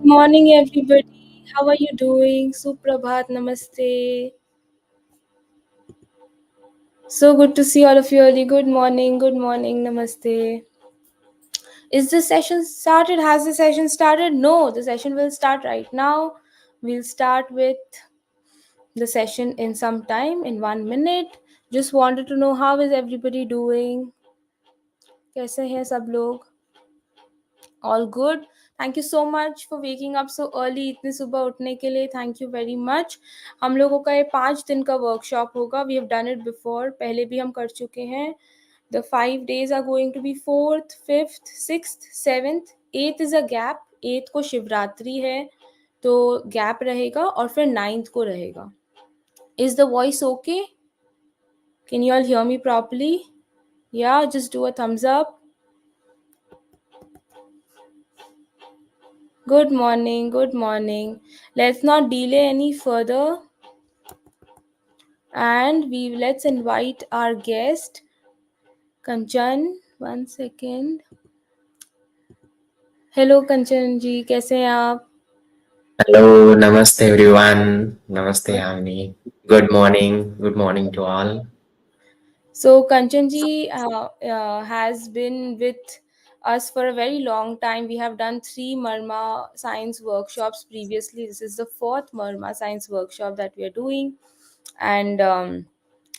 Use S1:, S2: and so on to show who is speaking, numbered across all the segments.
S1: Morning, everybody. How are you doing? Suprabhat, namaste. So good to see all of you early. Good morning, namaste. Is the session started? Has the session started? No, the session will start right now. We'll start with the session in some time, in 1 minute. Just wanted to know how is everybody doing? कैसे हैं सब लोग? All good. Thank you so much for waking up so early. इतने सुबह उठने के लिए thank you very much. हम लोगों का ये 5 दिन का वर्कशॉप होगा. We have done it before. पहले भी हम कर चुके हैं. The 5 days are going to be 4th, 5th, 6th, 7th, 8th is a gap. 8th को शिवरात्रि है तो गैप रहेगा और फिर 9th को रहेगा. Is the voice okay? Can you all hear me properly? Yeah, just do a thumbs up. Good morning, good morning. Let's not delay any further and let's invite our guest Kanchan. One second. Hello Kanchan ji, कैसे हैं आप?
S2: Hello, namaste everyone. Namaste, Amni. Good morning. Good morning to all.
S1: So Kanchan ji has been with us for a very long time. We have done 3 Marma science workshops previously. This is the 4th Marma science workshop that we are doing, and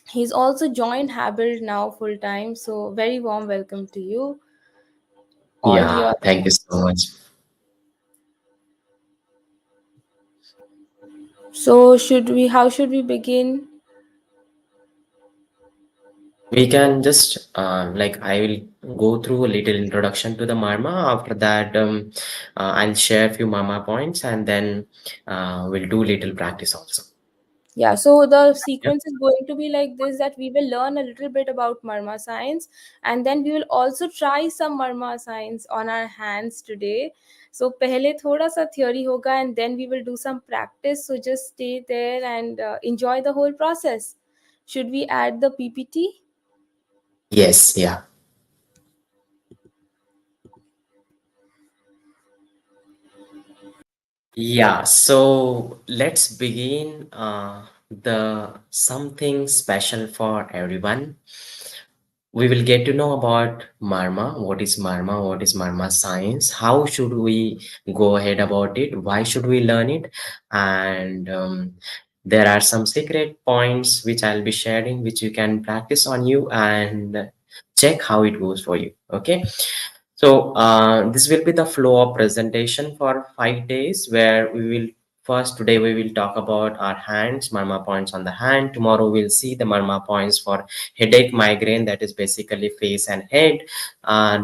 S1: he's also joined Habit now full time. So very warm welcome to you. All
S2: Yeah,
S1: your
S2: thank you so much.
S1: so should we? How should we begin?
S2: We can just I will go through a little introduction to the Marma. After that, I'll share a few Marma points, and then we'll do little practice also.
S1: Yeah, so the
S2: Yeah.
S1: sequence is going to be like this, that we will learn a little bit about Marma science, and then we will also try some Marma science on our hands today. So पहले थोड़ा सा theory होगा and then we will do some practice. So just stay there and enjoy the whole process. Should we add the PPT?
S2: Yes. Yeah. Yeah. So let's begin. The something special for everyone. We will get to know about Marma. What is Marma? What is Marma science? How should we go ahead about it? Why should we learn it? And there are some secret points which I'll be sharing, which you can practice on you and check how it goes for you. Okay. So this will be the flow of presentation for 5 days, where we will first today we will talk about our hands, Marma points on the hand. Tomorrow we'll see the Marma points for headache, migraine, that is basically face and head.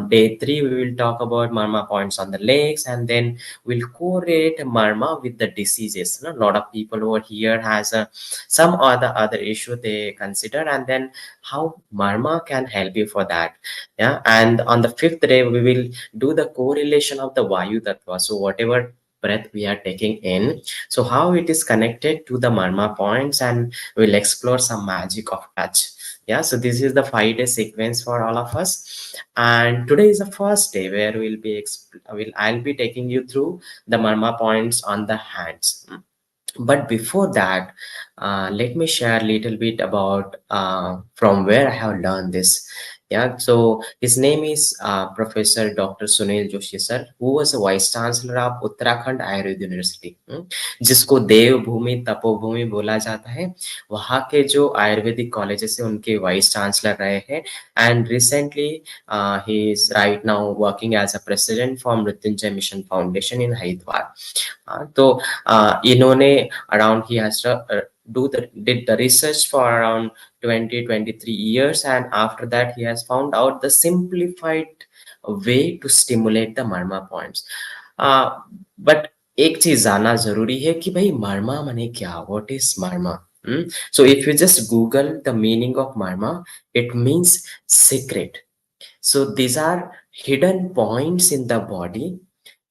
S2: Day 3 we will talk about Marma points on the legs, and then we'll correlate Marma with the diseases. A lot of people over here has some other issue they consider, and then how Marma can help you for that. Yeah, and on the 5th day we will do the correlation of the Vayu Tattva. So whatever breath we are taking in, so how it is connected to the Marma points, and we'll explore some magic of touch. Yeah, so this is the 5 day sequence for all of us, and today is the first day where I'll be taking you through the Marma points on the hands. But before that, let me share a little bit about from where I have learned this. Yeah, so his name is Professor Dr. Sunil Joshi sir, who was a Vice Chancellor of Uttarakhand Ayurveda University, जिसको देव भूमि तपोभूमि बोला जाता है. वहाँ के जो Ayurvedic colleges है उनके vice chancellor रहे हैं. And recently he is right now working as a president for Mrityunjay Mission Foundation in Haridwar. तो इन्होंने around he has to did the research for around 23 years, and after that he has found out the simplified way to stimulate the Marma points. But एक चीज जानना जरूरी है कि भाई मर्मा माने क्या, what is Marma? So if you just Google the meaning of Marma, it means secret. So these are hidden points in the body.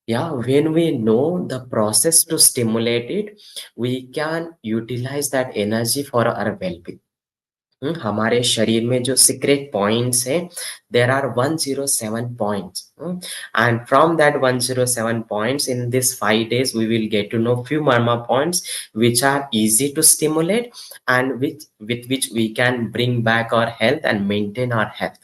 S2: Yeah, when we know the process to stimulate it, we can utilize that energy for our well-being. हमारे शरीर में जो secret points है, there are 107 points, and from that 107 points, in this 5 days we will get to know few marma points which are easy to stimulate and with which we can bring back our health and maintain our health.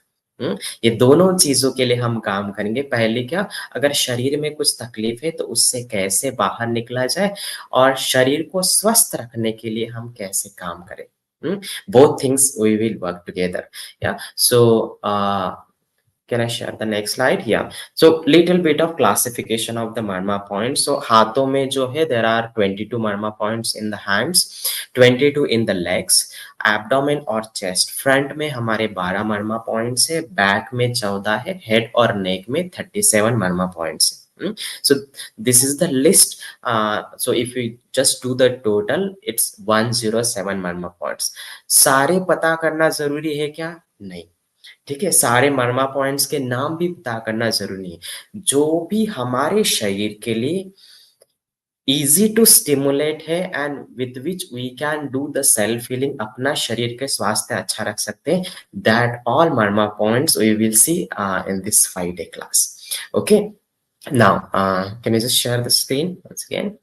S2: ये दोनों चीजों के लिए हम काम करेंगे। पहले क्या, अगर शरीर में कुछ तकलीफ है तो उससे कैसे बाहर निकला जाए, और शरीर को स्वस्थ रखने के लिए हम कैसे काम करें। both things we will work together. Yeah, so can I share the next slide? Yeah, so little bit of classification of the marma points. So हाथों में जो है, there are 22 marma points in the hands, 22 in the legs, abdomen और chest, front में हमारे 12 marma points है, back में 14 है, head और neck में 37 marma points है। So this is the list. So if we just do the total, it's 107 marma points. सारे पता करना जरूरी है क्या? नहीं। ठीक है, सारे मर्मा पॉइंट्स के नाम भी पता करना जरूरी है। जो भी हमारे शरीर के लिए इजी टू स्टिमुलेट है and with which we can do the self healing, अपना शरीर के स्वास्थ्य अच्छा रख सकते हैं, that all marma points we will see in this 5 day class. Okay, now can you just share the screen once again?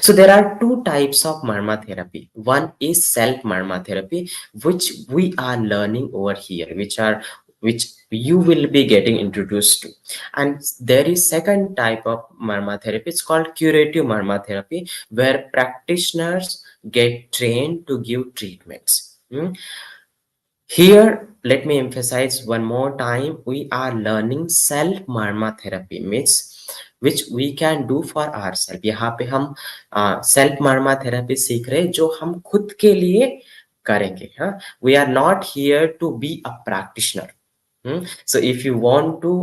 S2: So there are two types of marma therapy. One is self marma therapy, which we are learning over here, which you will be getting introduced to. And there is second type of marma therapy. It's called curative marma therapy, where practitioners get trained to give treatments. Here, let me emphasize one more time, we are learning self marma therapy, means which we can do for ourselves. यहाँ पे हम self marma therapy सीख रहे हैं, जो हम खुद के लिए करेंगे। हाँ, we are not here to be a practitioner. So if you want to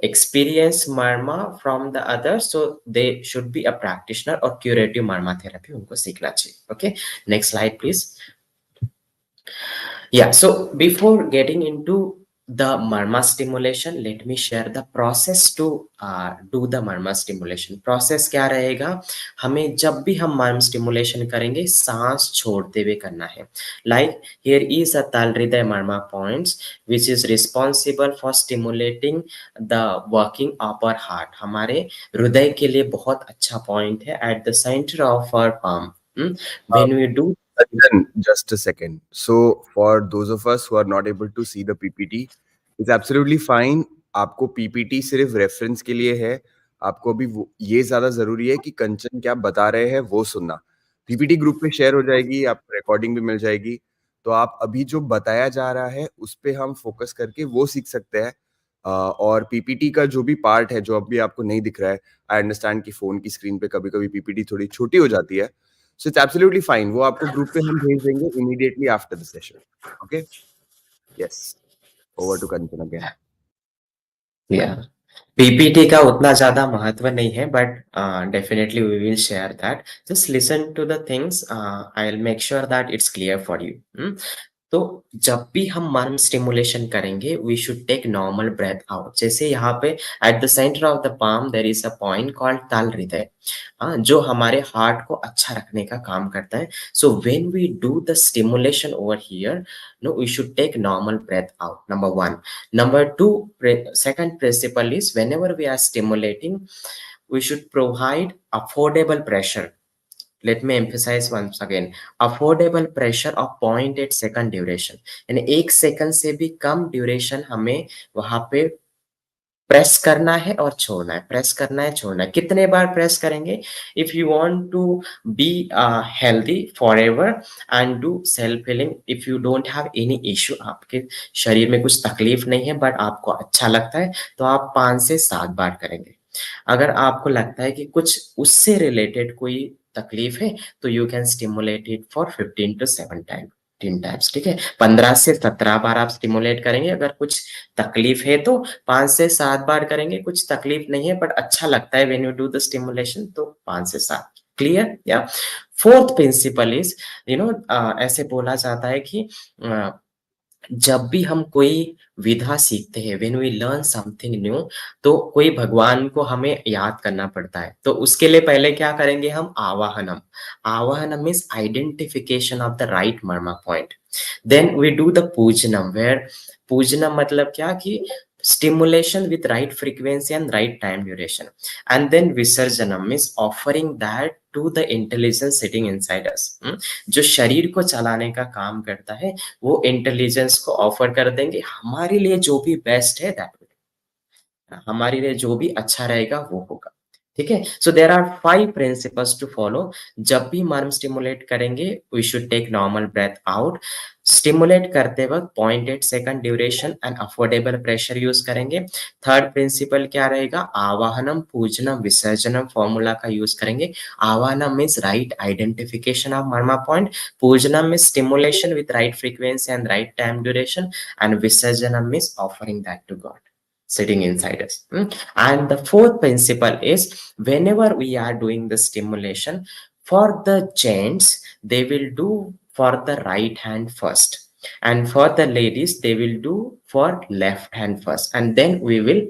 S2: experience marma from the others, so they should be a practitioner or curative marma therapy उनको सीखना चाहिए। Okay, next slide please. Yeah, so before getting into the Marma stimulation, let me share the process to do the Marma stimulation. Process क्या रहेगा? हमें जब भी हम Marma stimulation करेंगे, सांस छोड़ते हुए करना है। Like here is a Tal Hriday Marma points, which is responsible for stimulating the working of our heart. हमारे हृदय के लिए बहुत अच्छा point है at the center of our palm. When we do
S3: Then just a second. So for those of us who are not able to see the PPT, it's absolutely fine. आपको PPT सिर्फ reference के लिए है। आपको अभी ये ज्यादा जरूरी है कि कंचन क्या बता रहे हैं वो सुनना। PPT ग्रुप में शेयर हो जाएगी, आप रिकॉर्डिंग भी मिल जाएगी। तो आप अभी जो बताया जा रहा है उस पे हम फोकस करके वो सीख सकते हैं। और पीपीटी का जो भी पार्ट है जो अभी आपको नहीं दिख रहा है, आई अंडरस्टैंड कि फोन की स्क्रीन पे कभी कभी पीपीटी थोड़ी छोटी हो जाती है, सो इट्स एब्सोल्युटली फाइन। वो आपको ग्रुप पे हम भेज देंगे immediately after the session. Okay, yes, over to Kanchan again.
S2: या पीपीटी का उतना ज्यादा महत्व नहीं है, but definitely we will share that. Just listen to the things, I will make sure that it's clear for you. तो जब भी हम मर्म स्टिमुलेशन करेंगे, we should take normal breath out. जैसे यहाँ पे at the centre of the palm there is a point called ताल हृदय, जो हमारे हार्ट को अच्छा रखने का काम करता है। So when we do the stimulation over here, no, we should take normal breath out, number one. Number two, second principle is whenever we are stimulating, we should provide affordable pressure. Let me emphasize once again, affordable pressure of 0.8 second duration, यानी 1 second से भी कम duration हमें वहां पे press करना है और छोड़ना है, प्रेस करना है, छोड़ना है। कितने बार प्रेस करेंगे? If you want to be healthy forever and do self healing, if you don't have any issue, आपके शरीर में कुछ तकलीफ नहीं है बट आपको अच्छा लगता है, तो आप 5 से 7 बार करेंगे। अगर आपको लगता है कि कुछ उससे रिलेटेड कोई तकलीफ है, तो you can stimulate it for 15 to 7 times. ठीक है, 15 से 17 बार आप स्टिमुलेट करेंगे। अगर कुछ तकलीफ है तो 5 से 7 बार करेंगे। कुछ तकलीफ नहीं है बट अच्छा लगता है when you do the stimulation, तो 5 से 7। क्लियर? या फोर्थ प्रिंसिपल इज, ऐसे बोला जाता है कि जब भी हम कोई विधा सीखते हैं, when we learn something new, तो कोई भगवान को हमें याद करना पड़ता है। तो उसके लिए पहले क्या करेंगे हम? आवाहनम। आवाहनम means identification of the right marma point. Then we do the pujanam, where pujanam matlab kya ki stimulation with right frequency and right time duration. And then visarjanam means offering that to the intelligence sitting inside us. जो शरीर को चलाने का काम करता है वो intelligence को ऑफर कर देंगे, हमारे लिए जो भी बेस्ट है दैट, हमारे लिए जो भी अच्छा रहेगा वो होगा। ठीक है, so there are 5 principles to follow. जब भी मर्म स्टिमुलेट करेंगे we should take normal breath out. Stimulate करते वक्त 0.8 second duration and affordable pressure use करेंगे। थर्ड प्रिंसिपल क्या रहेगा, आवाहनम पूजनम विसर्जनम फॉर्मूला का यूज करेंगे। आवाहनम means right identification of marma point, पूजनम means stimulation with right frequency and right time duration, and विसर्जनम means offering that to god sitting inside us. And the fourth principle is whenever we are doing the stimulation, for the gents, they will do for the right hand first. And for the ladies, they will do for left hand first. And then we will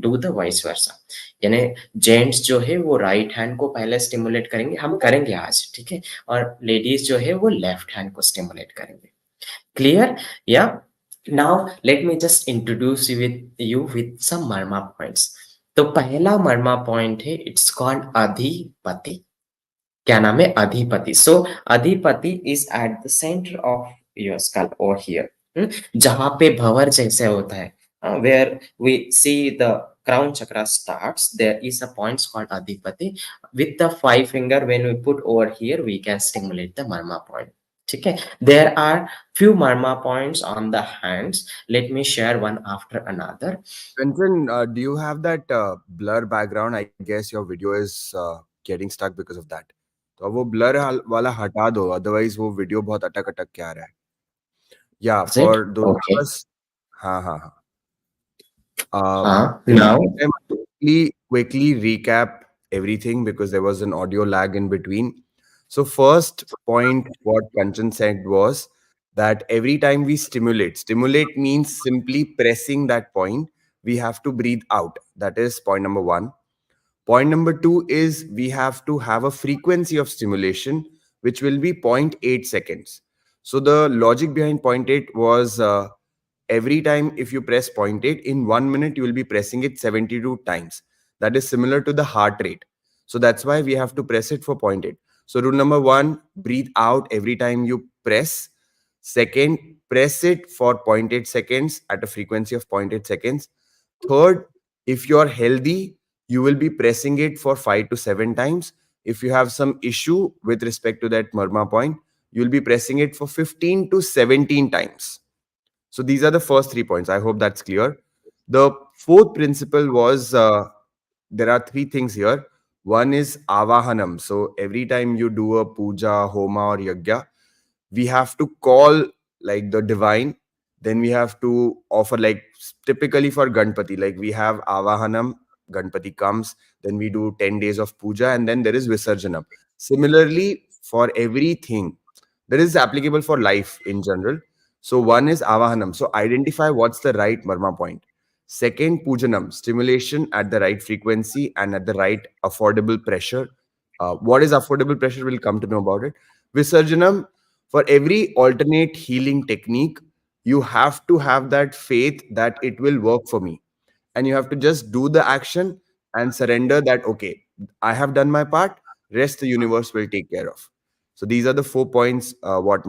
S2: do the vice versa. यानी gents जो है वो right hand को पहले stimulate करेंगे, हम करेंगे आज, ठीक है, और लेडीज जो है वो लेफ्ट हैंड को स्टिमुलेट करेंगे। क्लियर? या now let me just introduce you with some marma points. तो पहला मर्मा पॉइंट है, इट्स कॉल्ड अधिपति। क्या नाम है? Adhipati. So Adhipati is at the centre of your skull और हियर, जहां पे भंवर जैसे होता है, where we see the crown chakra starts, there is a point called adipati. With the 5 finger when we put over here we can stimulate the marma point. ठीक है, there are few marma points on the hands. Let me share one after another.
S3: Vincent, do you have that blur background? I guess your video is getting stuck because of that. तो अब वो blur वाला हटा दो, otherwise वो video बहुत अटक अटक के आ रहा है. Yeah,
S2: Is it
S3: for those
S2: okay?
S3: of us, हाँ हाँ हाँ. In the
S2: Now
S3: meantime, quickly recap everything because there was an audio lag in between. So first point, what Kanchan said was that every time we stimulate means simply pressing that point. We have to breathe out. That is point number one. Point number two is we have to have a frequency of stimulation, which will be 0.8 seconds. So the logic behind point 0.8 was every time if you press 0.8, in 1 minute, you will be pressing it 72 times. That is similar to the heart rate. So that's why we have to press it for 0.8. So rule number one, breathe out every time you press. Second, press it for 0.8 seconds at a frequency of 0.8 seconds. Third, if you're healthy, you will be pressing it for 5 to 7 times. If you have some issue with respect to that Marma point, you'll be pressing it for 15 to 17 times. So these are the first 3 points. I hope that's clear. The fourth principle was there are 3 things here. One is avahanam. So every time you do a puja, homa, or yagya, we have to call like the divine. Then we have to offer, like typically for Ganpati, like we have avahanam, Ganpati comes, then we do 10 days of puja, and then there is Visarjanam. Similarly, for everything, that is applicable for life in general. So one is avahanam. So identify what's the right marma point. Second, pujanam, stimulation at the right frequency and at the right affordable pressure. What is affordable pressure? We'll come to know about it. Visarjanam, for every alternate healing technique, you have to have that faith that it will work for me. And you have to just do the action and surrender that, okay, I have done my part, rest the universe will take care of. So these are the 4 points what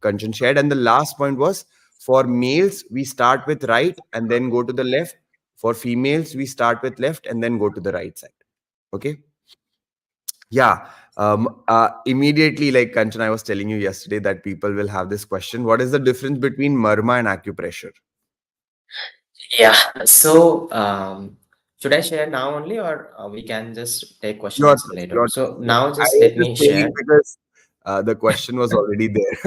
S3: Kanchan shared. And the last point was, for males, we start with right and then go to the left. For females, we start with left and then go to the right side. Okay. Yeah. Immediately, like Kanchan, I was telling you yesterday that people will have this question. What is the difference between Marma and acupressure?
S2: yeah, so should I share now only, or we can just take question
S3: Your
S2: answer
S3: turn,
S2: later on?
S3: your
S2: So
S3: turn.
S2: now
S3: I
S2: just
S3: was
S2: let
S3: just
S2: me
S3: saying
S2: share.
S3: because the question was already there.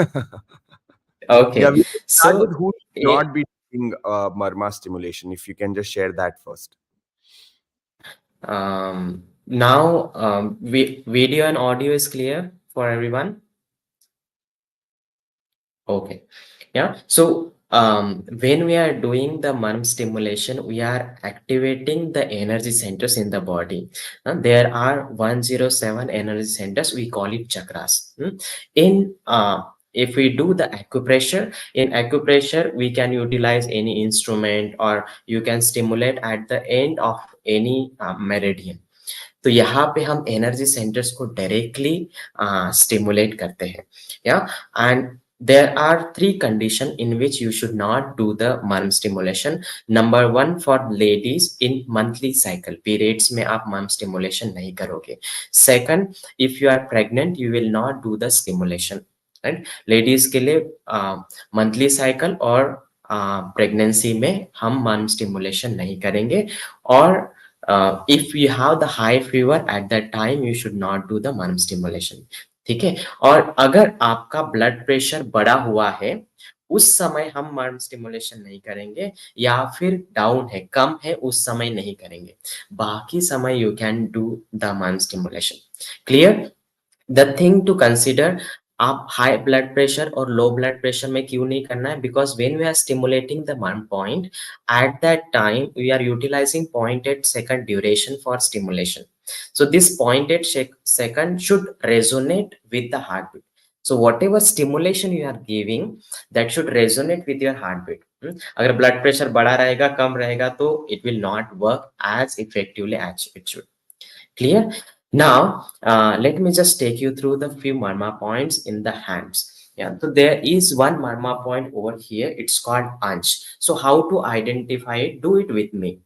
S3: Yeah,
S2: Okay,
S3: we can start with
S2: so
S3: who should
S2: eh,
S3: not be doing Marma stimulation. If you can just share that first.
S2: now video and audio is clear for everyone. Okay. Yeah. So when we are doing the MUM stimulation, we are activating the energy centers in the body. There are 107 energy centers. We call it chakras. In if we do the acupressure, in acupressure we can utilize any instrument, or you can stimulate at the end of any meridian. तो यहाँ पे हम energy centres को directly stimulate करते हैं, या and there are three conditions in which you should not do the mum stimulation. Number one, for ladies in monthly cycle periods में आप mum stimulation नहीं करोगे. Second, if you are pregnant you will not do the stimulation, right? Ladies के लिए monthly cycle और pregnancy में हम mum stimulation नहीं करेंगे. और if you have the high fever at that time you should not do the mum stimulation. ठीक है. और अगर आपका ब्लड प्रेशर बढ़ा हुआ है उस समय हम मर्म स्टिमुलेशन नहीं करेंगे, या फिर डाउन है, कम है, उस समय नहीं करेंगे. बाकी समय you can do the marma stimulation. Clear? The thing to consider, आप हाई ब्लड प्रेशर और लो ब्लड प्रेशर में क्यों नहीं करना है? Because when we are stimulating the marma point, at that time we are utilizing 0.8 second duration for stimulation. So this 0.8 second should resonate with the heartbeat. So whatever stimulation you are giving, that should resonate with your heartbeat. अगर blood pressure बढ़ा रहेगा, कम रहेगा, तो it will not work as effectively as it should. Clear? Now, let me just take you through the few marma points in the hands. Yeah, so there is one marma point over here. It's called anch. So how to identify it? Do it with me.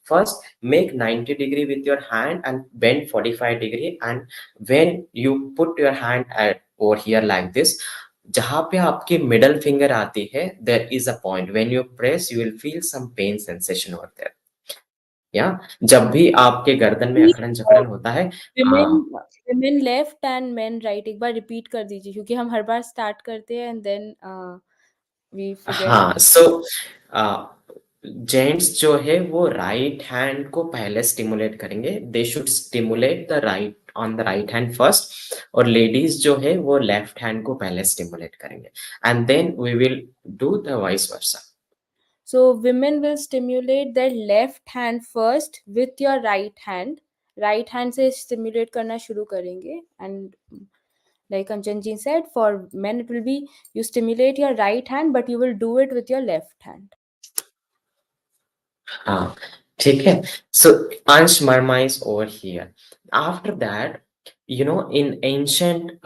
S2: First, make 90-degree with your hand and bend 45-degree. And when you put your hand over here like this, जहां पे आपकी middle finger आती है, there is a point. When you press, you will feel some pain sensation over there. या जब भी आपके गर्दन में अकड़न जकड़न होता है,
S1: women women left and main right, एक बार रिपीट कर दीजिए क्योंकि हम हर बार स्टार्ट करते हैं एंड देन वी फॉरगेट.
S2: हाँ, सो जेंट्स जो है वो राइट हैंड को पहले स्टिमुलेट करेंगे. They should stimulate the right on the right hand first, और लेडीज जो है वो लेफ्ट हैंड को पहले स्टिमुलेट करेंगे, and then we will do the vice versa.
S1: So women will stimulate their left hand first with your right hand. Right hand से stimulate करना शुरू करेंगे, and like Kanchan ji said, for men it will be you stimulate your right hand but you will do it with your left hand.
S2: हाँ, ठीक है. So Ansh Marma is over here. After that, you know, in ancient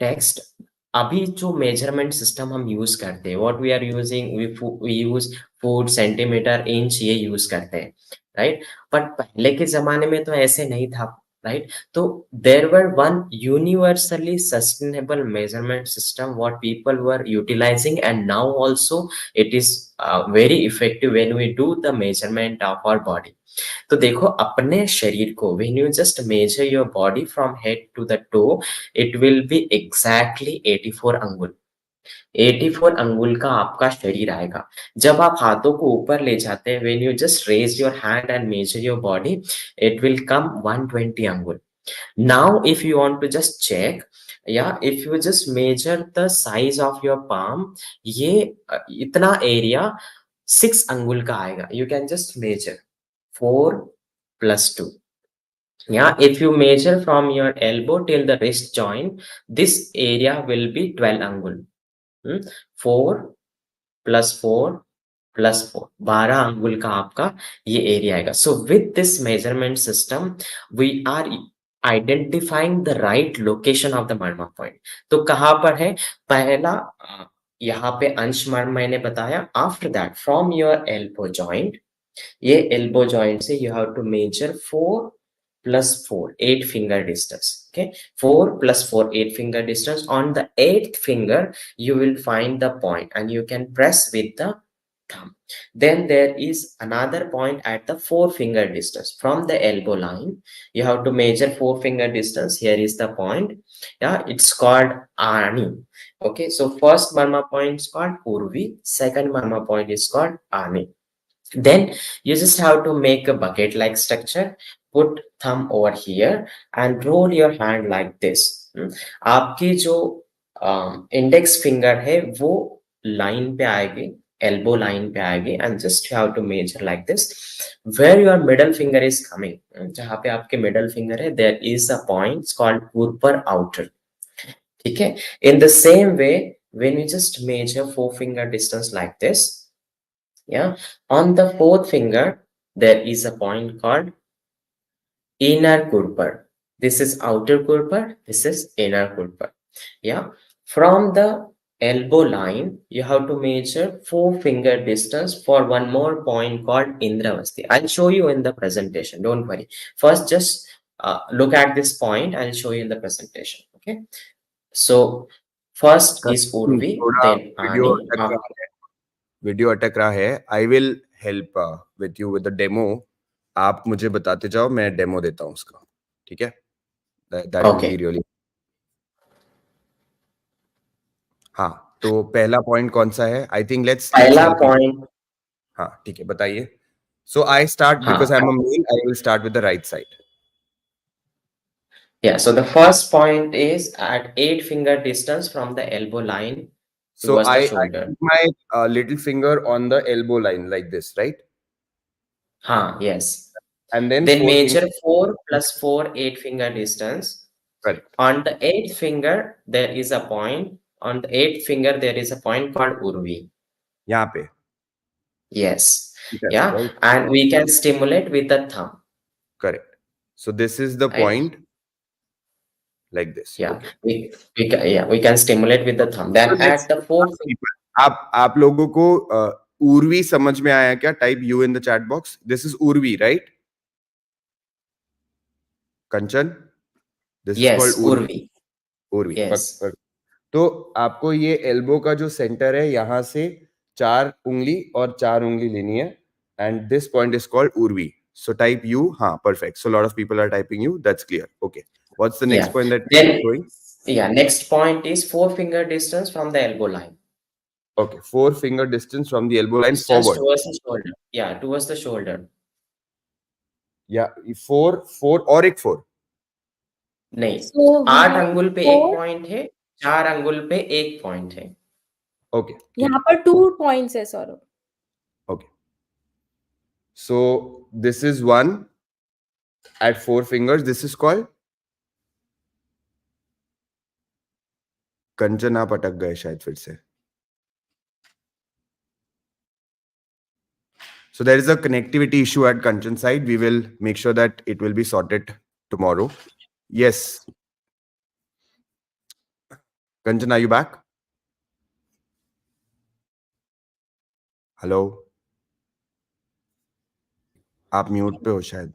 S2: text, अभी जो measurement system हम use करते हैं, what we are using, we use foot, centimetre, inch, ये use करते हैं, राइट? बट पहले के जमाने में तो ऐसे नहीं था, राइट? तो there were one universally sustainable measurement system what people were utilising, and now also it is very effective when we do the measurement of our body. तो देखो, अपने शरीर को when you just measure your body from head to the toe, it will be exactly 84 angul. 84 अंगुल का आपका शरीर आएगा. जब आप हाथों को ऊपर ले जाते हैं, when you just raise your hand and measure your body, it will come 120 angul. Now if you want to just check, yeah, if you just measure the size of your palm, ये इतना area 6 अंगुल का आएगा. You can just measure 4 plus 2. Yeah, if you measure from your elbow till the wrist joint, this area will be 12 अंगुल. 4 plus 4 plus 4, 12 अंगुल का आपका ये एरिया आएगा. So with this measurement system we are identifying the right location of the marma point. तो कहाँ पर है? पहला यहाँ पे अंश मर्म मैंने बताया. After that from your elbow joint, ये एल्बो जॉइंट से you have to measure 4 plus 4, 8 finger distance. Okay, 4 plus 4, 8 finger distance. On the 8th finger you will find the point and you can press with the thumb. Then there is another point at the 4 finger distance from the elbow line. You have to measure 4 finger distance. Here is the point. Yeah, it's called Ani. Okay, so first marma point is called Purvi, second marma point is called Ani. Then you just have to make a bucket like structure. Put thumb over here and roll your hand like this. आपकी जो index finger है वो line पे आएगी, elbow line पे आएगी, and just you have to measure like this. Where your middle finger is coming, जहां पे आपके मिडल फिंगर है, there is a point called ऊपर outer. Okay. In the same way, when we just measure four finger distance like this, yeah, on the fourth finger, there is a point called inner kurper. This is outer kurper. This is inner kurper. Yeah. From the elbow line, you have to measure four finger distance for one more point called Indravasti. I'll show you in the presentation. Don't worry. First, just look at this point. I'll show you in the presentation. Okay. So first is Urvi,
S3: थोड़ा
S2: then
S3: video
S2: Ani.
S3: अटक रहा है, video अटक रहा है. I will help with you with the demo. आप मुझे बताते जाओ, मैं डेमो देता हूँ उसका. ठीक है, that will be
S2: Okay.
S3: Really. हाँ, तो पहला पॉइंट कौन सा है? आई थिंक लेट्स
S2: पहला
S3: हेल्प.
S2: point.
S3: हाँ ठीक है, बताइए. सो आई स्टार्ट
S2: हाँ.
S3: Because I am a male. I will start with the right side.
S2: Yeah, so the first point is at eight finger distance from the elbow line
S3: So
S2: towards the
S3: I
S2: shoulder.
S3: put my little finger on the elbow line like this, right?
S2: Yes.
S3: And then
S2: Then
S3: four fingers.
S2: measure 4 plus 4, 8 finger distance.
S3: Correct.
S2: On the eighth finger, there is a point. On the eighth finger, there is a point called Urvi.
S3: यहाँ पे.
S2: Yes.
S3: Yes,
S2: Yeah.
S3: right?
S2: And we can stimulate with the thumb.
S3: Correct. So this is the
S2: Right?
S3: point like this.
S2: Yeah.
S3: Okay.
S2: We can stimulate with the thumb.
S3: So
S2: Then
S3: let's
S2: at the fourth finger.
S3: people. आप लोगों को उर्वी समझ में आया क्या? Type U in the chat box. This is Urvi, right? Kanchan. This is called
S2: Yes,
S3: Urvi.
S2: Urvi.
S3: Urvi.
S2: Yes.
S3: तो आपको ये एल्बो का जो सेंटर है, यहाँ से 4 उंगली और 4 उंगली लेनी है. And this point is called Urvi. So type you. हाँ, perfect. So a lot of people are typing you. That's clear. Okay. What's the next
S2: Yeah.
S3: point that you're
S2: Then,
S3: showing?
S2: yeah, next point is four finger distance from the elbow line.
S3: Okay, 4 finger distance from the elbow line
S2: Distance
S3: forward.
S2: towards the shoulder. Yeah, towards the shoulder.
S3: या 4 और एक 4.
S2: नहीं,
S1: So we
S2: 8
S1: have
S2: अंगुल पे एक
S1: 4.
S2: Point है, 4 अंगुल पे एक पॉइंट है.
S3: ओके, ठीक
S1: यहाँ
S3: है.
S1: पर 2 points है Saurabh.
S3: Okay. So this is 1 at 4 fingers. This is called. कंचन, आप अटक गए शायद फिर से. So there is a connectivity issue at Kanchan side. We will make sure that it will be sorted tomorrow. Yes. Kanchan, are you back? Hello. आप mute पे हो शायद.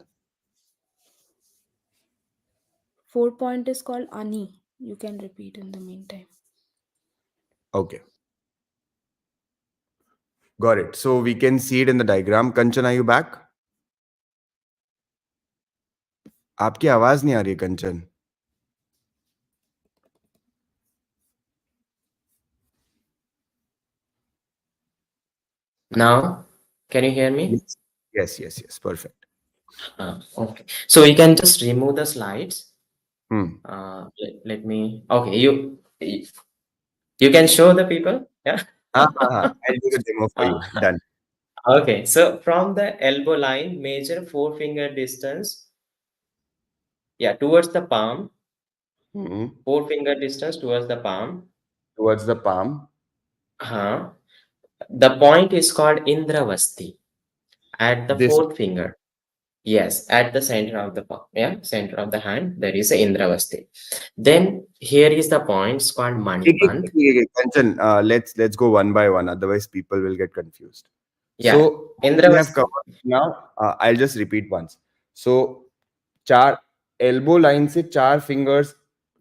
S1: 4 point is called Ani. You can repeat in the meantime.
S3: Okay. Got it. So we can see it in the diagram. Kanchan, are you back? आपकी आवाज नहीं आ रही है कंचन.
S2: Now, can you hear me?
S3: Yes. Perfect.
S2: Okay. So we can just remove the slides.
S3: Hmm.
S2: Let me. Okay, you can show the people. Yeah.
S3: I'll do the demo for
S2: Uh,
S3: you. Done.
S2: okay. So from the elbow line, measure four finger distance. Yeah, towards the palm.
S3: Hmm.
S2: Four finger distance towards the palm.
S3: Towards the palm.
S2: The point is called Indravasti at the
S3: This.
S2: fourth finger. Yes, at the center of the palm. Yeah, center of the hand, there is a Indravasti. Then here is the point it's called Manipant.
S3: Kanchan, let's go one by one. Otherwise, people will get confused.
S2: Yeah,
S3: So we have
S2: Indravasti.
S3: covered now. I'll just repeat once. So, 4 elbow line se 4 fingers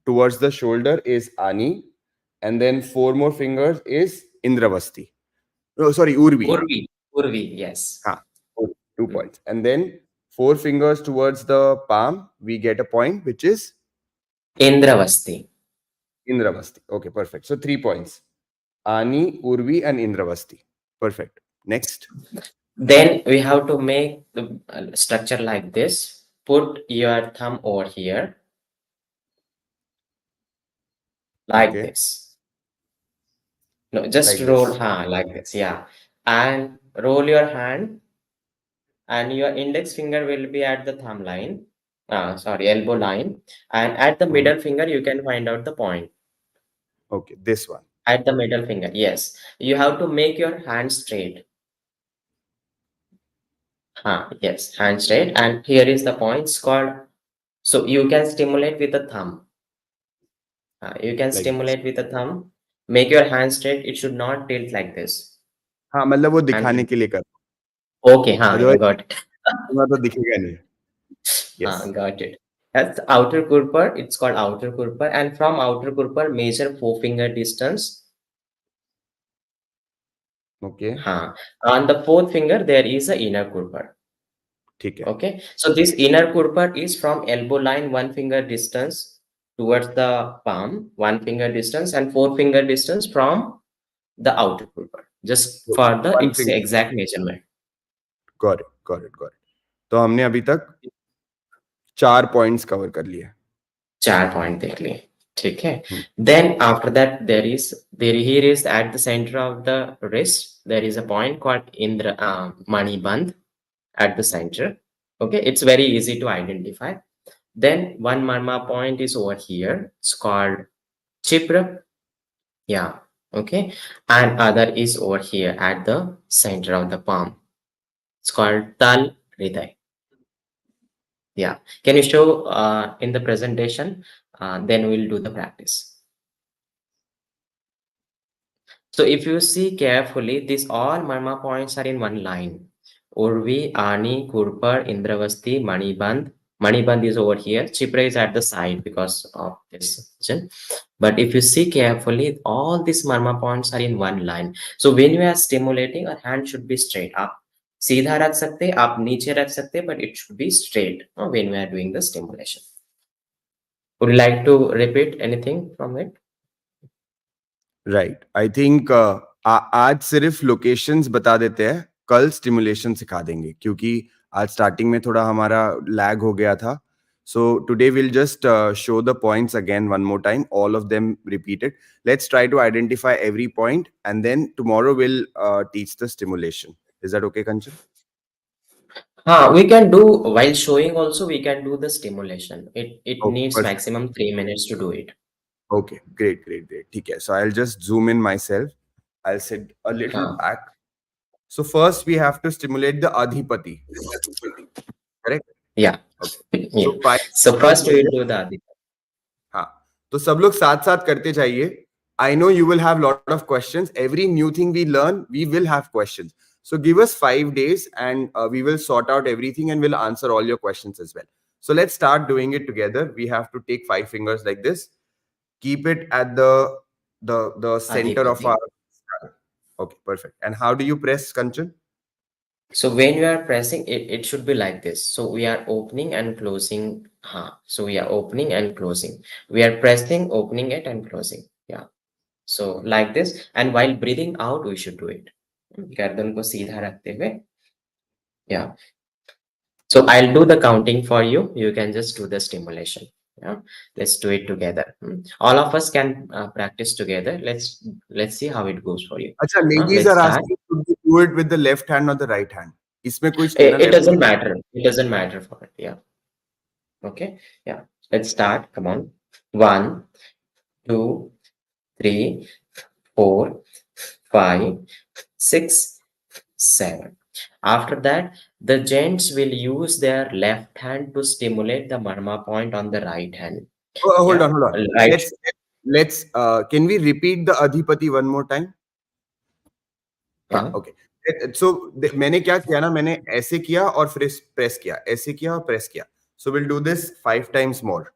S3: towards the shoulder is Ani, and then 4 more fingers is Indravasti. Oh, sorry, Urvi.
S2: Urvi, yes.
S3: Ha, 2
S2: Mm.
S3: points. And then 4 fingers towards the palm, we get a point which is
S2: Indravasti.
S3: Indravasti. Okay, perfect. So 3 points. Ani, Urvi, and Indravasti. Perfect. Next.
S2: Then we have to make the structure like this. Put your thumb over here, like
S3: Okay,
S2: this. No, just
S3: like
S2: roll
S3: this.
S2: like this. Yeah. And roll your hand, and your index finger will be at the thumb line. Sorry, elbow line. And at the
S3: Mhm.
S2: middle finger, you can find out the point.
S3: Okay, this one.
S2: At the middle finger. Yes. You have to make your hand straight. Yes, hand straight. And here is the points called. So you can stimulate with the thumb. You can
S3: Like this.
S2: stimulate with the thumb. Make your hand straight. It should not tilt like this.
S3: हाँ मतलब वो
S2: And
S3: दिखाने के लिए कर,
S2: okay, I
S3: otherwise
S2: got it.
S3: तो दिखेगा नहीं. Yes.
S2: Got it. That's outer kurpar. It's called outer kurpar. And from outer kurpar, measure forefinger distance.
S3: Okay.
S2: On the fourth finger, there is a inner kurpar.
S3: ठीक है.
S2: Okay. So this inner kurpar is from elbow line, 1 finger distance towards the palm, 1 finger distance, and 4 finger distance from the outer kurpar. Just
S3: So,
S2: for the
S3: one
S2: its
S3: finger.
S2: exact measurement.
S3: Got it. Got it. Got it. तो हमने अभी तक 4 points cover कर लिए.
S2: 4 point देख लिए. ठीक है.
S3: Hmm.
S2: Then after that here is at the center of the wrist there is a point called Indra Mani Bandh at the center. Okay, it's very easy to identify. Then one Marma point is over here. It's called Chipra. Yeah. Okay. And other is over here at the center of the palm. It's called Tal Hriday. Yeah. Can you show in the presentation? Then we'll do the practice. So if you see carefully, these all Marma points are in one line. Urvi, Ani, Kurpar, Indravasti, Manibandh. Manibandh is over here. Chipra is at the side because of this region. But if you see carefully, all these Marma points are in one line. So when you are stimulating, our hand should be straight up. सीधा रख सकते, आप नीचे रख सकते, but it should be straight when we are doing the stimulation. Would you like to repeat anything from it?
S3: Right. I think आज सिर्फ locations बता देते हैं, कल स्टिमुलेशन सिखा देंगे क्योंकि आज स्टार्टिंग में थोड़ा हमारा लैग हो गया था. So today we'll just show the points again one more time, all of them repeated. Let's try to identify every point and then tomorrow we'll teach the stimulation. Is that okay, Kanchan?
S2: We can do while showing also we can do the stimulation. It
S3: Okay,
S2: needs
S3: perfect.
S2: maximum 3 minutes to do it.
S3: Okay, great. ठीक है. So I'll just zoom in myself. I'll sit a little
S2: हाँ,
S3: back. So first we have to stimulate the adhipati. Correct?
S2: yeah.
S3: Okay.
S2: Yeah.
S3: So 5
S2: So
S3: fingers
S2: first we will
S3: होंगे.
S2: do the Aditya.
S3: हाँ. तो सब लोग साथ साथ करते जाइए. I know you will have lot of questions. Every new thing we learn, we will have questions. So give us 5 days and we will sort out everything and we'll answer all your questions as well. So let's start doing it together. We have to take 5 fingers like this. Keep it at the center of
S2: Adipati.
S3: our skull. Okay, perfect. And how do you press, Kanchan?
S2: So when you are pressing it, it should be like this. So we are opening and closing. So we are opening and closing. We are pressing, opening it and closing. Yeah. So like this. And while breathing out, we should do it. गर्दन को सीधा रखते हुए. Yeah. So I'll do the counting for you. You can just do the stimulation. Yeah. Let's do it together. All of us can practice together. Let's see how it goes for you.
S3: अच्छा, ladies
S2: Let's
S3: are
S2: start.
S3: asking, should we do it with the left hand or the right hand? इसमें कोई
S2: It,
S3: ना
S2: it
S3: left
S2: doesn't
S3: or right?
S2: matter. It doesn't matter for it. Yeah. Okay. Yeah. Let's start. Come on. 1, 2, 3, 4, 5, 6, 7. After that, the gents will use their left hand to stimulate the marma point on the right hand.
S3: Oh, hold
S2: Yeah.
S3: on, hold on.
S2: Right.
S3: Let's can we repeat the adhipati one more time? Yeah, okay. So मैंने क्या किया ना, मैंने ऐसे किया और फिर press किया, ऐसे किया और प्रेस किया. So we'll do this 5 times more.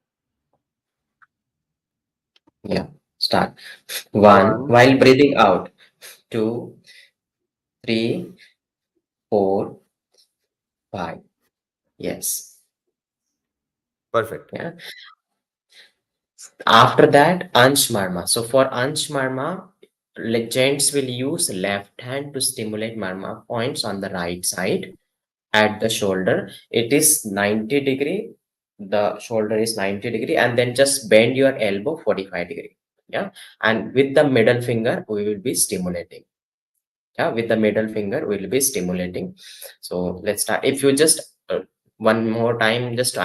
S2: Yeah. Start. 1.
S3: 1,
S2: While breathing out. 2, 3, 4, 5. Yes.
S3: perfect.
S2: Yeah. After that, Ansh Marma. So for Ansh Marma, gents will use left hand to stimulate Marma points on the right side at the shoulder. It is 90 degree. The shoulder is 90 degree, and then just bend your elbow 45 degree. Yeah. And with the middle finger, we will be stimulating. Yeah. With the middle finger, we will be stimulating. So let's start. If you just one more time, just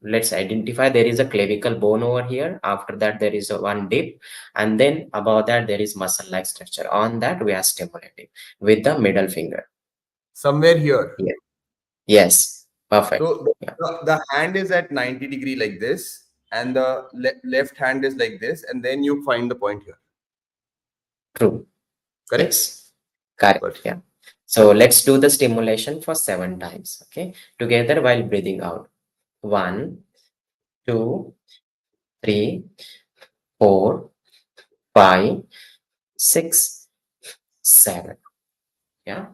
S2: let's identify there is a clavicle bone over here. After that there is a one dip, and then above that there is muscle like structure. On that we are stimulating with the middle finger.
S3: Somewhere here.
S2: Yeah. Yes, perfect.
S3: So
S2: Yeah,
S3: the hand is at 90 degree like this, and the left hand is like this, and then you find the point here.
S2: true.
S3: Correct?
S2: Yes, correct.
S3: Perfect.
S2: Yeah. So let's do the stimulation for 7 times. Okay, together while breathing out. 1, 2, 3, 4, 5, 6, 7. Yeah.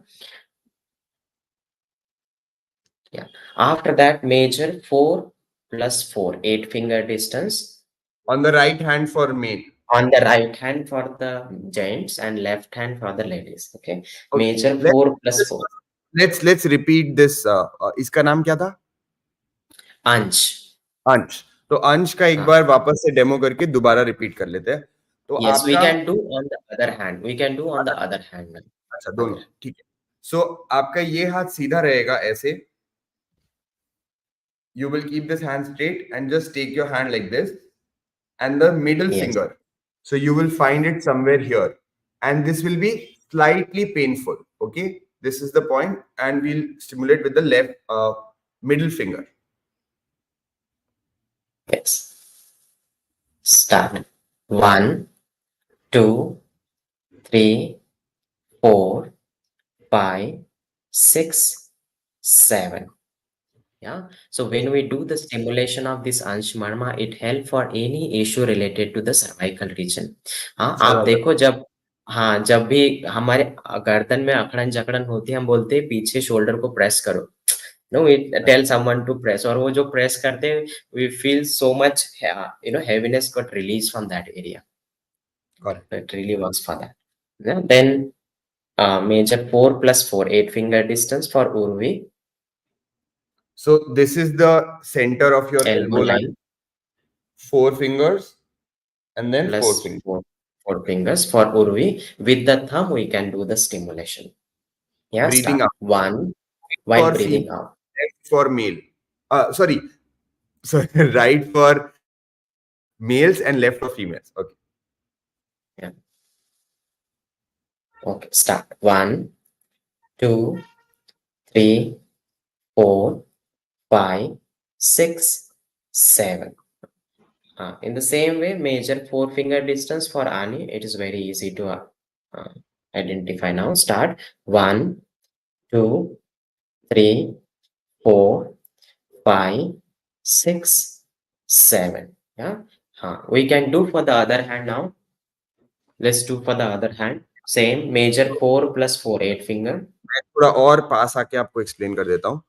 S2: Yeah. After that, measure 4 plus 4, 8 finger distance
S3: On the right hand for male.
S2: on the right hand for the gents and left hand for the ladies. Okay.
S3: Okay.
S2: Measure
S3: Let's
S2: 4 plus 4.
S3: let's repeat this. इसका नाम क्या था?
S2: Ansh.
S3: अंश. तो अंश का एक
S2: हाँ.
S3: बार वापस से डेमो करके दोबारा रिपीट कर लेते हैं. तो
S2: Yes, we
S3: आपका
S2: can do on the other hand. We can do on the other hand.
S3: अच्छा
S2: Other
S3: दोनों
S2: hand.
S3: ठीक है. सो आपका ये हाथ सीधा रहेगा ऐसे. You will keep this hand straight and just take your hand like this and the middle
S2: Yes.
S3: finger. So you will find it somewhere here, and this will be slightly painful. Okay, this is the point, and we'll stimulate with the left middle finger.
S2: Yes. Start. 1, 2, 3, 4, 5, 6, 7. Yeah. So when we do the stimulation of this Ansh Marma, it help for any issue related to the cervical region. हाँ, आप
S3: Cervical.
S2: देखो जब हाँ जब भी हमारे गर्दन में अकड़न जकड़न होती है हम बोलते हैं पीछे शोल्डर को प्रेस करो. No, we tell someone to press और वो जो प्रेस करते हैं we feel so much heaviness got released from that area.
S3: Correct.
S2: It really works for that. Yeah. Then measure 4 plus 4, 8 finger distance for Urvi.
S3: So this is the center of your
S2: Elbow
S3: elbow line.
S2: line
S3: 4 fingers and then four
S2: plus
S3: fingers.
S2: 4 fingers for Urvi. With the thumb, we can do the stimulation. Yeah,
S3: Breathing
S2: start.
S3: out
S2: 1 while
S3: for female,
S2: breathing out.
S3: left for male. Sorry, sorry, right for males and left for females. Okay.
S2: Yeah. Okay, start. 1, 2, 3, 4, 5, 6, 7. In the same way, measure 4 finger distance for Ani. It is very easy to uh, identify now. Start. 1, 2, 3, 4, 5, 6, 7. Yeah. We can do for the other hand now. Let's do for the other hand. Same. Measure 4 plus 4, 8 finger.
S3: मैं थोड़ा और पास आके आपको explain कर देता हूँ.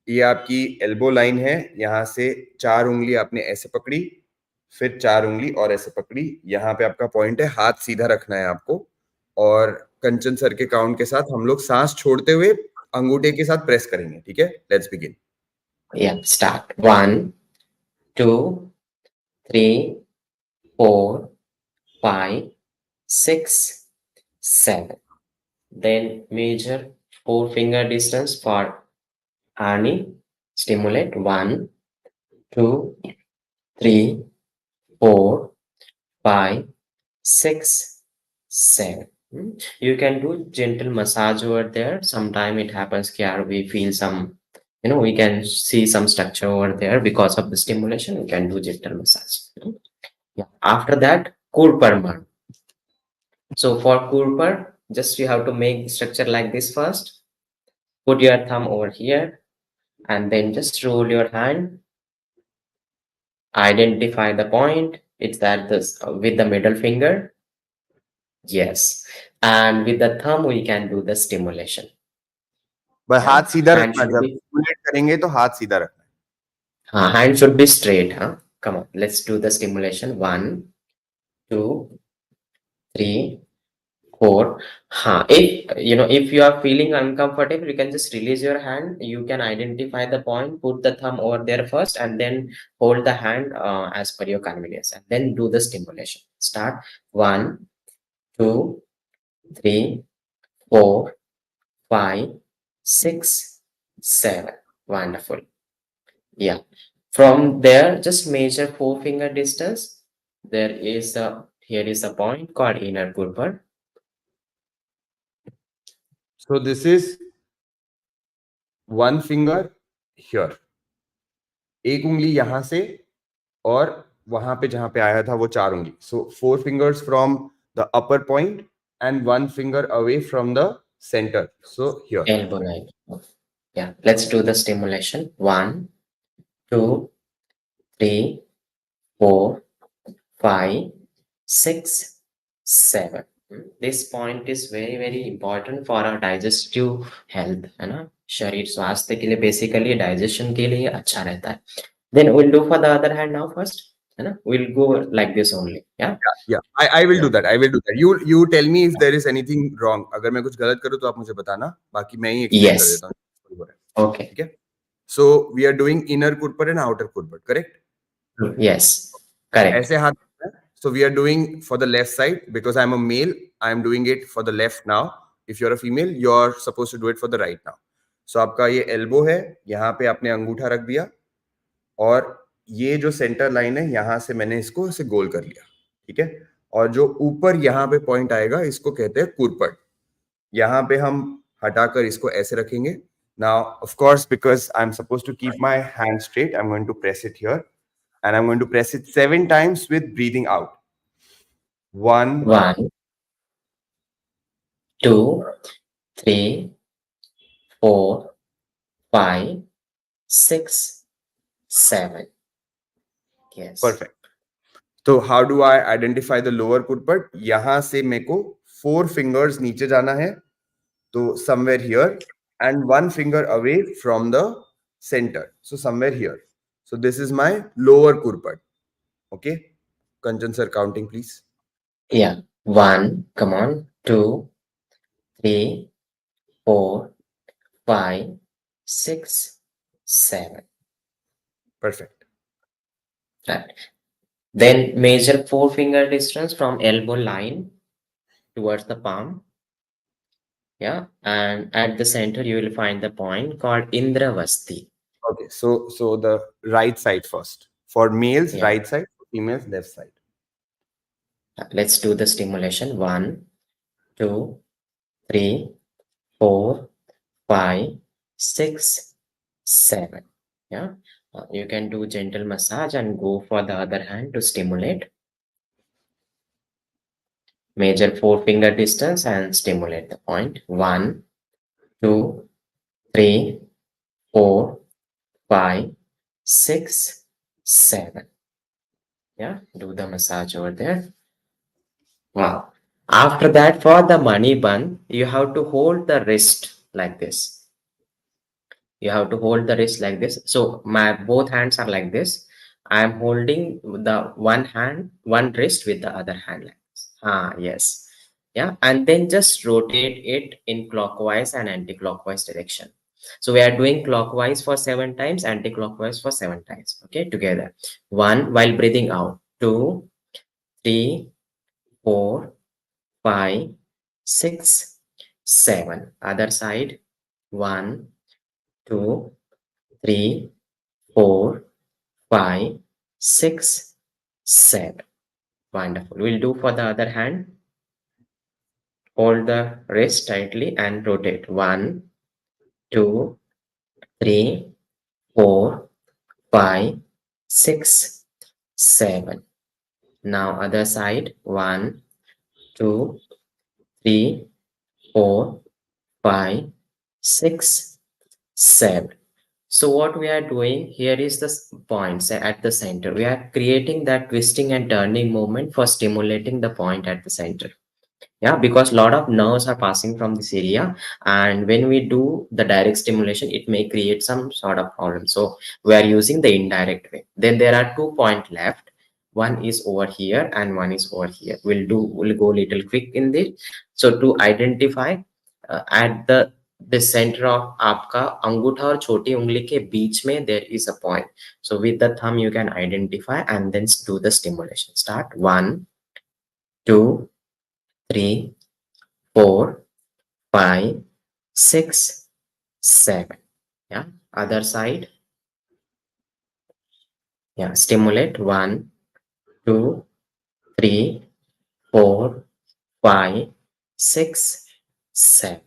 S3: ये आपकी एल्बो लाइन है. यहाँ से 4 उंगली आपने ऐसे पकड़ी, फिर 4 उंगली और ऐसे पकड़ी. यहाँ पे आपका पॉइंट है. हाथ सीधा रखना है आपको, और कंचन सर के काउंट के साथ हम लोग सांस छोड़ते हुए अंगूठे के साथ प्रेस करेंगे. ठीक है, let's begin.
S2: Yeah. Start. 1, 2, 3, 4, 5, 6, 7. Then measure 4 finger distance for Ani. Stimulate. 1, 2, 3, 4, 5, 6, 7. You can do gentle massage over there. Sometime it happens here we feel some, we can see some structure over there because of the stimulation. We can do gentle massage. Yeah. After that, Kurparman. So for Kurpar, just you have to make structure like this first. Put your thumb over here and then just roll your hand. Identify the point. It's that this with the middle finger. Yes. And with the thumb, we can do the stimulation.
S3: बस
S2: Yeah.
S3: हाथ सीधा
S2: Hand
S3: रखना.
S2: should
S3: जब
S2: be
S3: stimulate करेंगे तो हाथ सीधा रखना.
S2: hand should be straight. Huh? Come on, let's do the stimulation. 1, 2, 3, 4. If you are feeling uncomfortable, you can just release your hand. You can identify the point, put the thumb over there first, and then hold the hand as per your convenience, and then do the stimulation. Start. 1, 2, 3, 4, 5, 6, 7. Wonderful. Yeah. From there, just measure four-finger distance. There is a here is a point called inner curve.
S3: So this is one finger here. एक उंगली यहाँ से और वहां पे जहां पे आया था वो चार उंगली. So four fingers from the upper point and one finger away from the center. So here.
S2: Elbow line. Yeah. Let's do the stimulation. 1, 2, 3, 4, 5, 6, 7. This point is very very important for our digestive health, है ना. शरीर स्वास्थ्य के लिए basically digestion के लिए अच्छा रहता है. Then we'll do for the other hand now first, है ना. We'll go like this only. Yeah.
S3: Yeah, I will
S2: Yeah.
S3: do that. I will do that. You tell me if there is anything wrong. अगर मैं कुछ गलत करूँ तो आप मुझे बताना. बाकी मैं ही explain कर
S2: Yes.
S3: देता हूँ.
S2: Okay.
S3: ठीक है? So we are doing inner kurpar and outer kurpar, correct?
S2: Yes. Correct.
S3: ऐसे हाथ. So we are doing for the left side because I'm a male. I'm doing it for the left now. If you're a female, you're supposed to do it for the right now. So आपका ये elbow है. यहाँ पे आपने अंगूठा रख दिया और ये जो सेंटर लाइन है यहाँ से मैंने इसको ऐसे गोल कर लिया. ठीक है. और जो ऊपर यहाँ पे पॉइंट आएगा इसको कहते हैं कुरपट. यहाँ पे हम हटाकर इसको ऐसे रखेंगे. Now, of course, because I'm supposed to keep my hand straight, I'm going to press it here and I'm going to press it 7 times with breathing out. 1,
S2: 1, 2, 3, 4, 5, 6, 7. Yes.
S3: perfect. So how do I identify the lower kurpat? यहाँ से मेरे को 4 fingers नीचे जाना है. तो somewhere here and 1 finger away from the center. So somewhere here. So this is my lower kurpat. Okay. Kanchan sir, counting please.
S2: Yeah. 1, come on. 2, 3, 4, 5, 6, 7.
S3: Perfect.
S2: Right. Then measure four-finger distance from elbow line towards the palm. Yeah. And at the center, you will find the point called Indravasti.
S3: Okay. So the right side first. For males,
S2: Yeah.
S3: right side. For females, left side.
S2: Let's do the stimulation. 1, 2, 3, 4, 5, 6, 7. Yeah. You can do gentle massage and go for the other hand to stimulate. Measure four-finger distance and stimulate the point. 1, 2, 3, 4, 5, 6, 7. Yeah, do the massage over there. Wow. After that, for the money bun, you have to hold the wrist like this. You have to hold the wrist like this. So my both hands are like this. I am holding the one hand, one wrist with the other hand like this. Yes. Yeah, and then just rotate it in clockwise and anti-clockwise direction. So we are doing clockwise for 7 times, anti-clockwise for 7 times. Okay, together. 1 while breathing out. 2, 3, 4, 5, 6, 7. Other side. 1, 2, 3, 4, 5, 6, 7. Wonderful. We'll do for the other hand. Hold the wrist tightly and rotate. 1, 2, 3, 4, 5, 6, 7. Now other side. 1, 2, 3, 4, 5, 6, 7. So what we are doing here is the points at the center. We are creating that twisting and turning movement for stimulating the point at the center. Yeah, because a lot of nerves are passing from this area, and when we do the direct stimulation, it may create some sort of problem. So we are using the indirect way. Then there are 2 points left. One is over here and one is over here. We'll go little quick in this. So to identify at the center of आपका अंगूठा और छोटी उंगली के बीच में there is a point. So with the thumb you can identify and then do the stimulation. Start. 1, 2, 3, 4, 5, 6, 7. Yeah, other side. Yeah, stimulate. 1, 2, 3, 4, 5, 6, 7.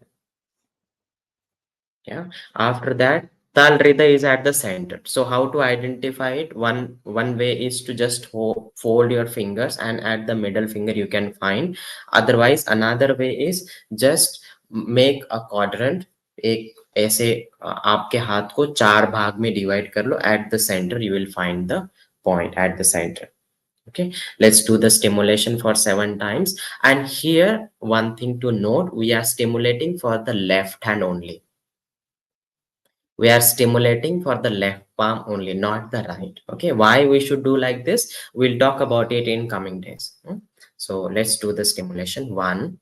S2: Yeah. After that, Tal Rida is at the center. So how to identify it? One way is to just fold your fingers, and at the middle finger you can find. Otherwise, another way is just make a quadrant. एक ऐसे आपके हाथ को चार भाग में divide कर लो. At the center you will find the point at the center. Okay, let's do the stimulation for 7 times. And here, one thing to note, we are stimulating for the left hand only. We are stimulating for the left palm only, not the right. Okay, why we should do like this, we'll talk about it in coming days. So let's do the stimulation. 1,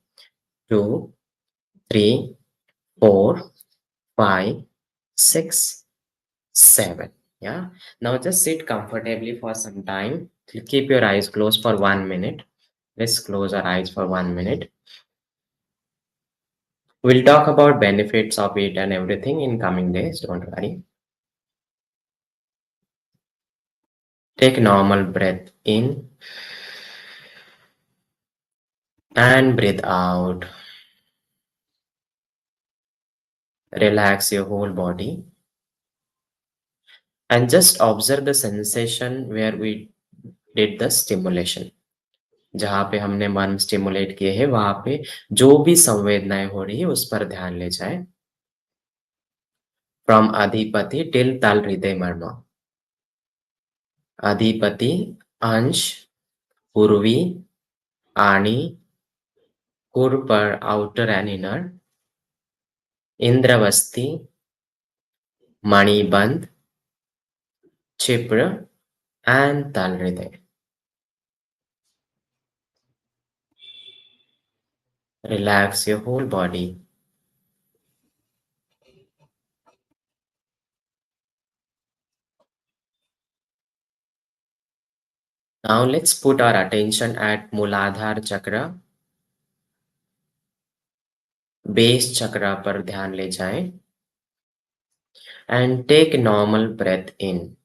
S2: 2, 3, 4, 5, 6, 7. Yeah, now just sit comfortably for some time. Keep your eyes closed for 1 minute. Let's close our eyes for 1 minute. We'll talk about benefits of it and everything in coming days, don't worry. Take normal breath in and breathe out. Relax your whole body and just observe the sensation where we did the stimulation. जहाँ पे हमने मन stimulate किए हैं वहां पे जो भी संवेदनाएं हो रही है उस पर ध्यान ले जाए. फ्रॉम अधिपति टिल तल हृदय मर्म. अधिपति, अंश, पूर्वी, Ani, Kurpara outer and inner, Indravasti, Manibandha, Kshipra and Tal Hriday. Relax your whole body. Now let's put our attention at Muladhara Chakra. Base chakra पर ध्यान ले जाएं. And take normal breath in.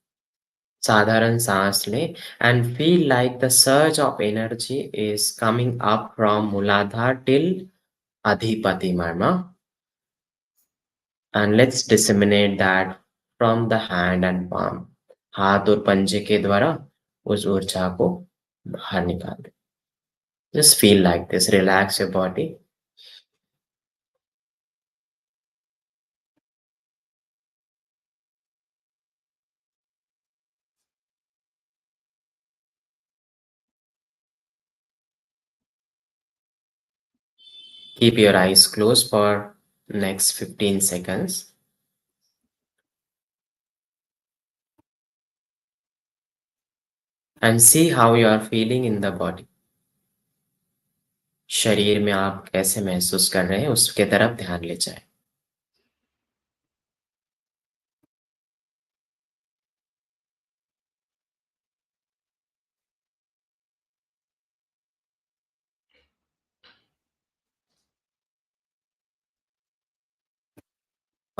S2: साधारण सांस लें and feel like the surge of energy is coming up from Muladhara till Adhipati Marma. And let's disseminate that from the hand and palm. हाथ और पंजे के द्वारा उस ऊर्जा को बाहर निकाल दें. Just feel like this. Relax your body. Keep your eyes closed for next 15 seconds. And see how you are feeling in the body. शरीर में आप कैसे महसूस कर रहे हैं उसके तरफ ध्यान ले जाए.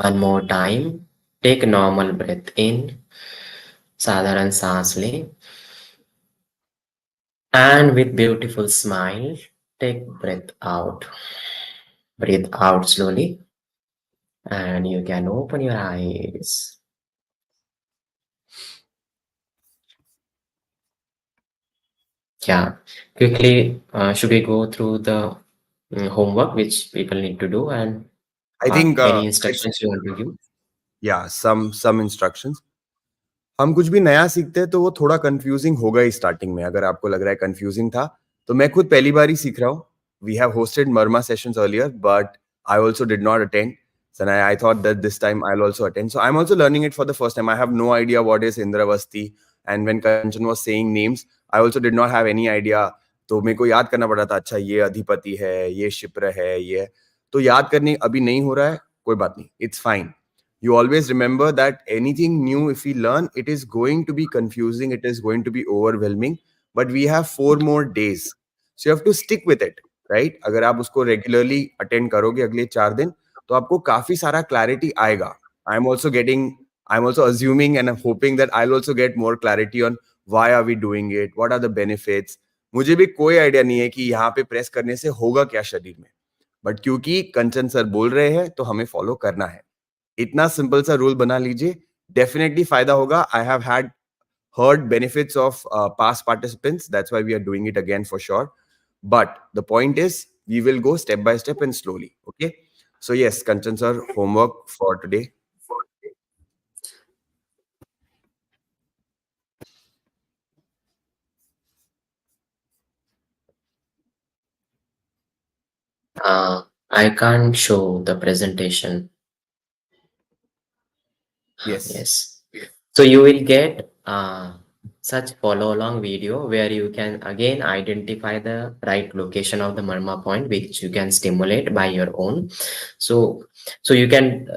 S2: One more time. Take normal breath in. साधारण सांस लें. And with beautiful smile, take breath out. Breathe out slowly. And you can open your eyes. Yeah. Quickly, should we go through the homework which people need to do, and
S3: I think
S2: any
S3: let's
S2: instructions you want to give?
S3: yeah, some instructions. हम कुछ भी नया सीखते हैं तो वो थोड़ा confusing होगा ही स्टार्टिंग में. अगर आपको लग रहा है कंफ्यूजिंग था तो मैं खुद पहली बार ही सीख रहा हूँ. We have hosted marma sessions earlier but I also did not attend. So I thought that this time I'll also attend. So I'm also learning it for the first time. I have no idea what is Indravasti. And when Kanchan was saying names, I also did not have any idea. तो मेरे को याद करना पड़ा था. अच्छा ये अधिपति है, ये शिप्र है, ये तो याद करने अभी नहीं हो रहा है. कोई बात नहीं. It's fine. You always remember that anything new, if we learn, it is going to be confusing, it is going to be overwhelming, but we have 4 more days, so you have to stick with it, right? अगर आप उसको regularly attend करोगे अगले 4 दिन तो आपको काफी सारा clarity आएगा. I'm also getting, I'm also assuming and I'm hoping that I'll also get more clarity on why are we doing it, what are the benefits. मुझे भी कोई आइडिया नहीं है कि यहाँ पे प्रेस करने से होगा क्या शरीर में, बट क्योंकि कंचन सर बोल रहे हैं तो हमें फॉलो करना है. इतना सिंपल सा रूल बना लीजिए, डेफिनेटली फायदा होगा. I have had heard benefits of past participants. That's why we are doing it again for sure. But the point is, we will go step by step and slowly. Okay. So yes, Kanchan sir, homework for today.
S2: I can't show the presentation.
S3: Yes.
S2: Yes. So you will get such follow along video where you can again identify the right location of the Marma point, which you can stimulate by your own. So you can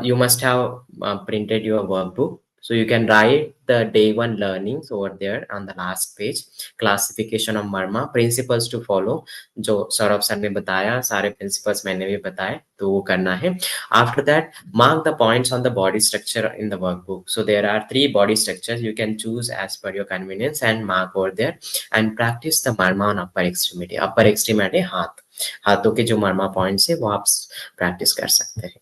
S2: you must have printed your workbook. So you can write the day one learnings over there on the last page. Classification of Marma, principles to follow. जो Saurabh sir ने बताया, सारे principles मैंने भी बताए, तो वो करना है. After that, mark the points on the body structure in the workbook. So there are 3 body structures. You can choose as per your convenience and mark over there and practice the marma on upper extremity. Upper extremity हाथ, हाथों के जो marma points है वो आप practice कर सकते हैं.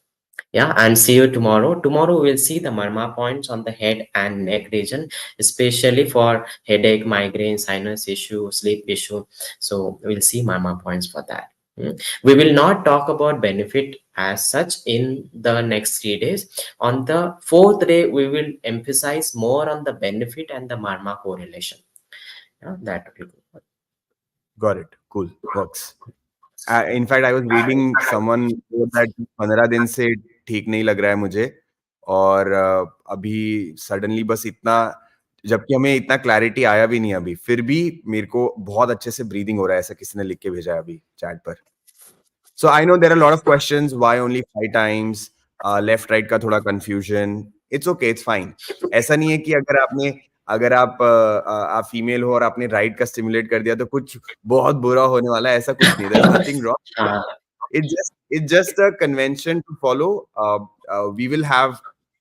S2: Yeah, and see you tomorrow. Tomorrow we'll see the marma points on the head and neck region, especially for headache, migraine, sinus issue, sleep issue. So we'll see marma points for that. We will not talk about benefit as such in the next 3 days. On the 4th day, we will emphasize more on the benefit and the marma correlation. Yeah, that will go.
S3: Got it. Cool. Works. In fact, I was reading someone wrote that 15 दिन से ठीक नहीं लग रहा है मुझे, और अभी सडनली बस इतना, जबकि हमें इतना क्लैरिटी आया भी नहीं अभी, फिर भी मेरे को बहुत अच्छे से ब्रीदिंग हो रहा है, ऐसा किसी ने लिख के भेजा है अभी चैट पर. So I know there are a lot of questions. Why only 5 times? Left right का थोड़ा confusion. It's okay, it's fine. ऐसा नहीं है कि अगर आप फीमेल हो और आपने राइट का स्टिमुलेट कर दिया तो कुछ बहुत बुरा होने वाला है, ऐसा कुछ नहीं. There's nothing wrong.
S2: Uh,
S3: It's just a convention to follow. We will have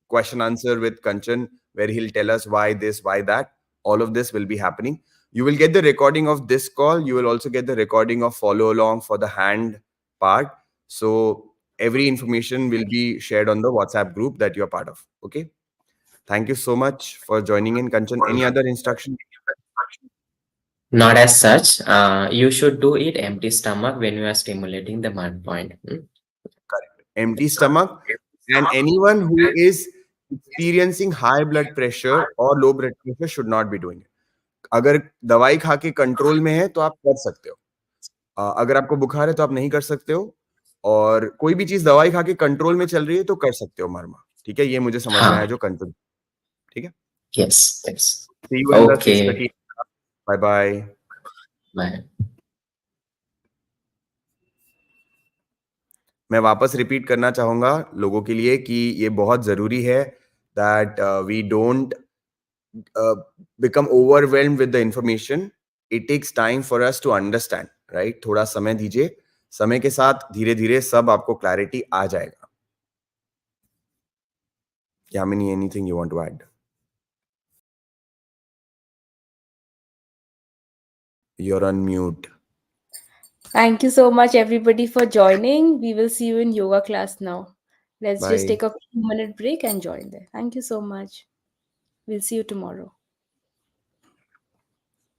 S3: question answer with Kanchan where he'll tell us why this, why that. All of this will be happening. You will get the recording of this call. You will also get the recording of follow along for the hand part. So every information will be shared on the WhatsApp group that you're part of. Okay. Thank you so much for joining in, Kanchan. Any other instruction?
S2: Not as such. You should do it empty stomach when you are stimulating the mud point.
S3: Correct. Empty stomach. And anyone who is experiencing high blood pressure or low blood pressure should not be doing it. अगर दवाई खा के control में है तो आप कर सकते हो. अगर आपको बुखार है तो आप नहीं कर सकते हो, और कोई भी चीज दवाई खा के कंट्रोल में चल रही है तो कर सकते हो मरमा. ठीक है, ये मुझे समझ में आया
S2: हाँ.
S3: जो कंट्रोल. ठीक है.
S2: Yes. Yes.
S3: See you in the
S2: Okay.
S3: 6:30. Bye bye.
S2: Bye.
S3: मैं वापस रिपीट करना चाहूंगा लोगों के लिए कि ये बहुत जरूरी है that we don't become overwhelmed with the information. It takes time for us to understand, right? थोड़ा समय दीजिए, समय के साथ धीरे धीरे सब आपको क्लैरिटी आ जाएगा. Yamini, anything you want to add? You're on mute.
S1: Thank you so much, everybody, for joining. We will see you in yoga class now. Let's just
S3: Bye.
S1: take a few minute break and join there. Thank you so much. We'll see you tomorrow.